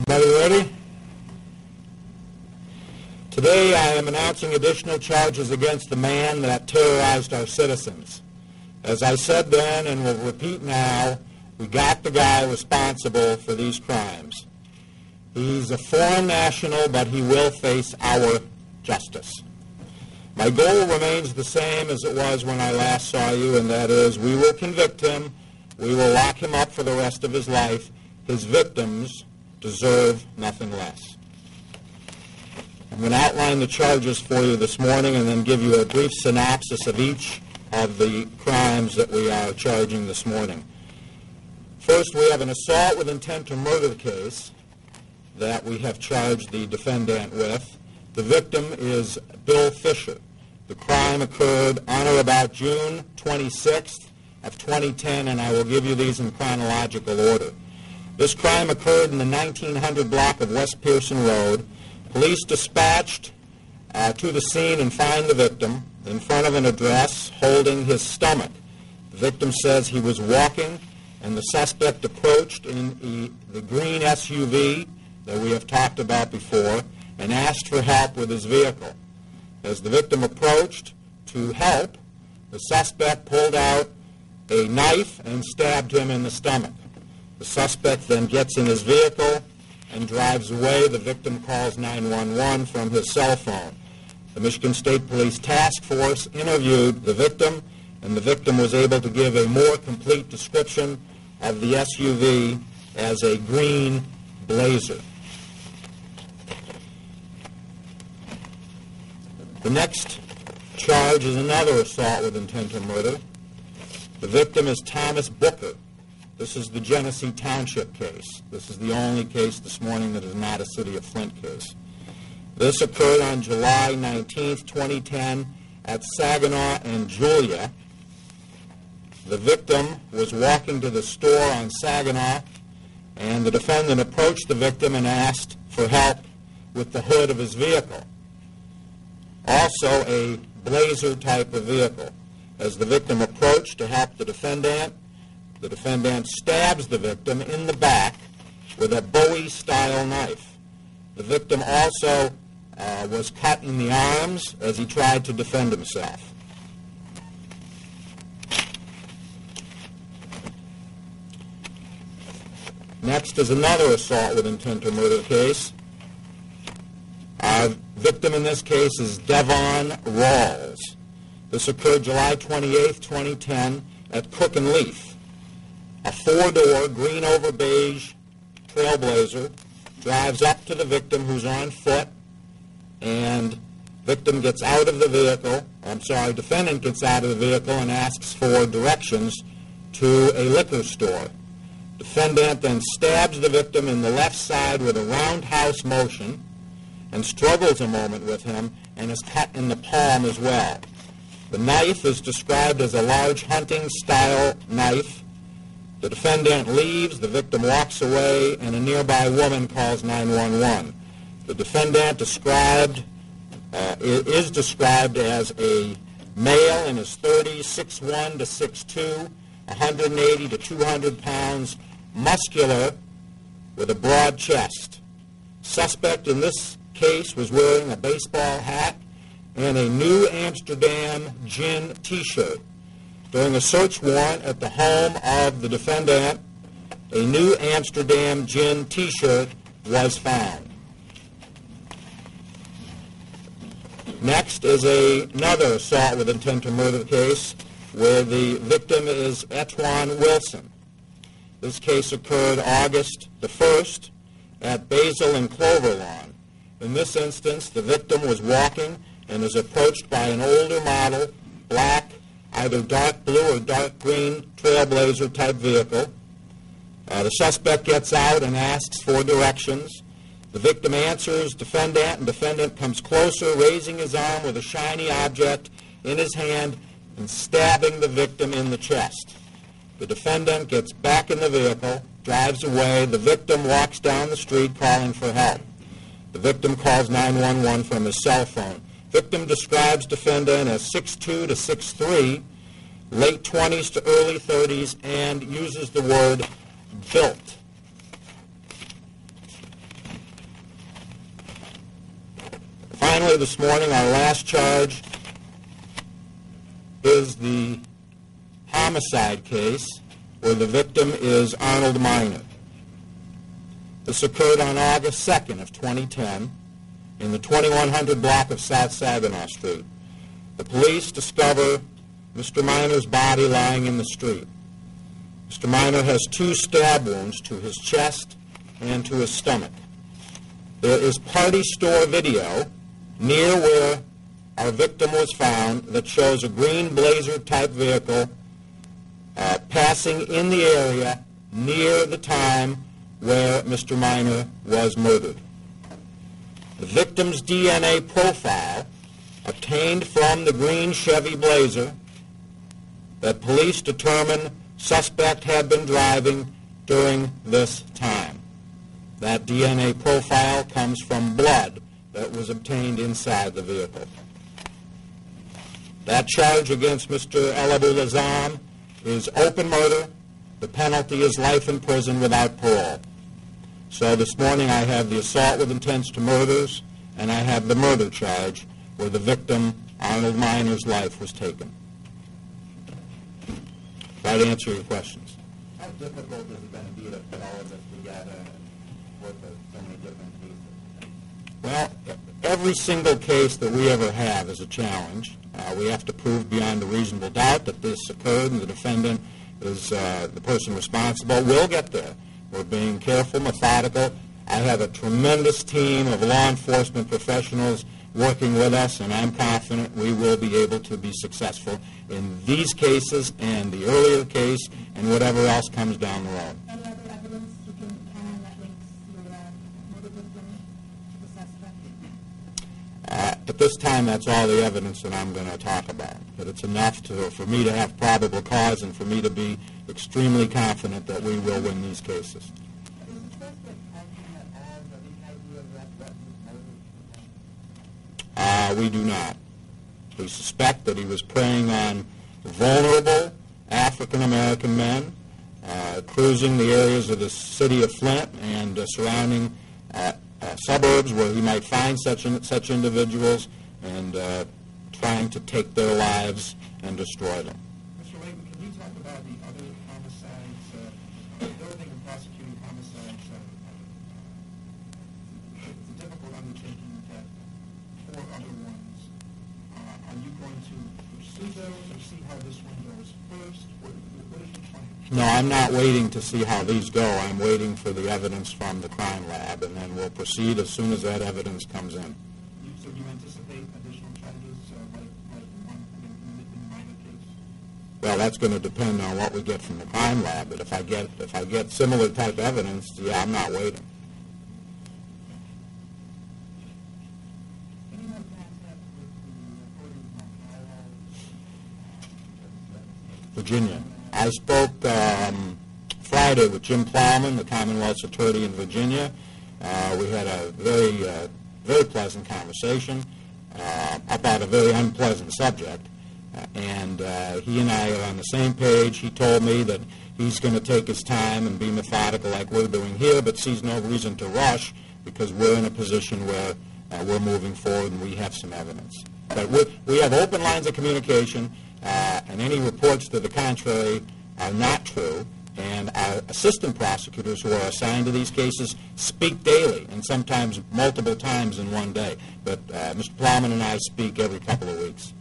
Everybody ready? Today I am announcing additional charges against the man that terrorized our citizens. As I said then and will repeat now, we got the guy responsible for these crimes. He's a foreign national, but he will face our justice. My goal remains the same as it was when I last saw you, and that is we will convict him, we will lock him up for the rest of his life. His victims deserve nothing less. I'm going to outline the charges for you this morning and then give you a brief synopsis of each of the crimes that we are charging this morning. First, we have an assault with intent to murder case that we have charged the defendant with. The victim is Bill Fisher. The crime occurred on or about June 26th of 2010, and I will give you these in chronological order. This crime occurred in the 1900 block of West Pearson Road. Police dispatched to the scene and find the victim in front of an address holding his stomach. The victim says he was walking, and the suspect approached in the green SUV that we have talked about before and asked for help with his vehicle. As the victim approached to help, the suspect pulled out a knife and stabbed him in the stomach. The suspect then gets in his vehicle and drives away. The victim calls 911 from his cell phone. The Michigan State Police Task Force interviewed the victim, and the victim was able to give a more complete description of the SUV as a green Blazer. The next charge is another assault with intent to murder. The victim is Thomas Booker. This is the Genesee Township case. This is the only case this morning that is not a City of Flint case. This occurred on July 19th, 2010 at Saginaw and Julia. The victim was walking to the store on Saginaw, and the defendant approached the victim and asked for help with the hood of his vehicle. Also a Blazer type of vehicle. As the victim approached to help the defendant stabs the victim in the back with a Bowie-style knife. The victim also was cut in the arms as he tried to defend himself. Next is another assault with intent to murder case. Our victim in this case is Devon Rawls. This occurred July 28th, 2010 at Cook and Leaf. A four-door green over beige Trailblazer drives up to the victim who's on foot, and defendant gets out of the vehicle and asks for directions to a liquor store. Defendant then stabs the victim in the left side with a roundhouse motion and struggles a moment with him and is cut in the palm as well. The knife is described as a large hunting-style knife. The defendant leaves, the victim walks away, and a nearby woman calls 911. The defendant is described as a male in his 30s, 6'1 to 6'2, 180 to 200 pounds, muscular, with a broad chest. Suspect in this case was wearing a baseball hat and a New Amsterdam gin T-shirt. During a search warrant at the home of the defendant, a New Amsterdam gin T-shirt was found. Next is another assault with intent to murder case where the victim is Etwan Wilson. This case occurred August the 1st at Basil and Clover Lawn. In this instance, the victim was walking and is approached by an older model, black, either dark blue or dark green Trailblazer type vehicle. The suspect gets out and asks for directions. The victim answers defendant, and defendant comes closer, raising his arm with a shiny object in his hand and stabbing the victim in the chest. The defendant gets back in the vehicle, drives away. The victim walks down the street calling for help. The victim calls 911 from his cell phone. Victim describes defendant as 6'2 to 6'3, late 20s to early 30s, and uses the word built. finally, this morning, our last charge is the homicide case where the victim is Arnold Miner. This occurred on August 2nd of 2010 in the 2100 block of South Saginaw Street. The police discover Mr. Miner's body lying in the street. Mr. Miner has 2 stab wounds to his chest and to his stomach. There is party store video near where our victim was found that shows a green Blazer-type vehicle passing in the area near the time where Mr. Miner was murdered. The victim's DNA profile obtained from the green Chevy Blazer that police determined suspect had been driving during this time. That DNA profile comes from blood that was obtained inside the vehicle. That charge against Mr. El Abulazam is open murder. The penalty is life in prison without parole. So this morning I have the assault with intent to murders, and I have the murder charge where the victim, Arnold Miner's life was taken. Try to answer your questions. How difficult is it going to be to put all of this together and work with so many different cases? Well, every single case that we ever have is a challenge. We have to prove beyond a reasonable doubt that this occurred and the defendant is the person responsible. We'll get there. We're being careful, methodical. I have a tremendous team of law enforcement professionals working with us, and I'm confident we will be able to be successful in these cases and the earlier case and whatever else comes down the road. Any other evidence you can find that links your murder victim to the suspect? At this time, that's all the evidence that I'm going to talk about. But it's enough for me to have probable cause and for me to be extremely confident that we will win these cases. We do not. We suspect that he was preying on vulnerable African-American men, cruising the areas of the city of Flint and surrounding suburbs where he might find such individuals and trying to take their lives and destroy them. Mr. Layton, can you talk about the other homicides, the other thing in prosecuting homicides? It's a difficult undertaking to get 4 other ones. Are you going to pursue those or see how this one goes first? What is your plan? No, I'm not waiting to see how these go. I'm waiting for the evidence from the crime lab, and then we'll proceed as soon as that evidence comes in. So you anticipate additional charges like one in the minor case? Well, that's going to depend on what we get from the crime lab. But if I get similar type evidence, yeah, I'm not waiting. Anyone contact with the reporting Virginia. I spoke Friday with Jim Plowman, the Commonwealth's attorney in Virginia. We had a very pleasant conversation about a very unpleasant subject. And he and I are on the same page. He told me that he's going to take his time and be methodical like we're doing here, but sees no reason to rush because we're in a position where we're moving forward and we have some evidence. But we have open lines of communication, and any reports to the contrary are not true. And our assistant prosecutors who are assigned to these cases speak daily and sometimes multiple times in one day. But Mr. Plowman and I speak every couple of weeks.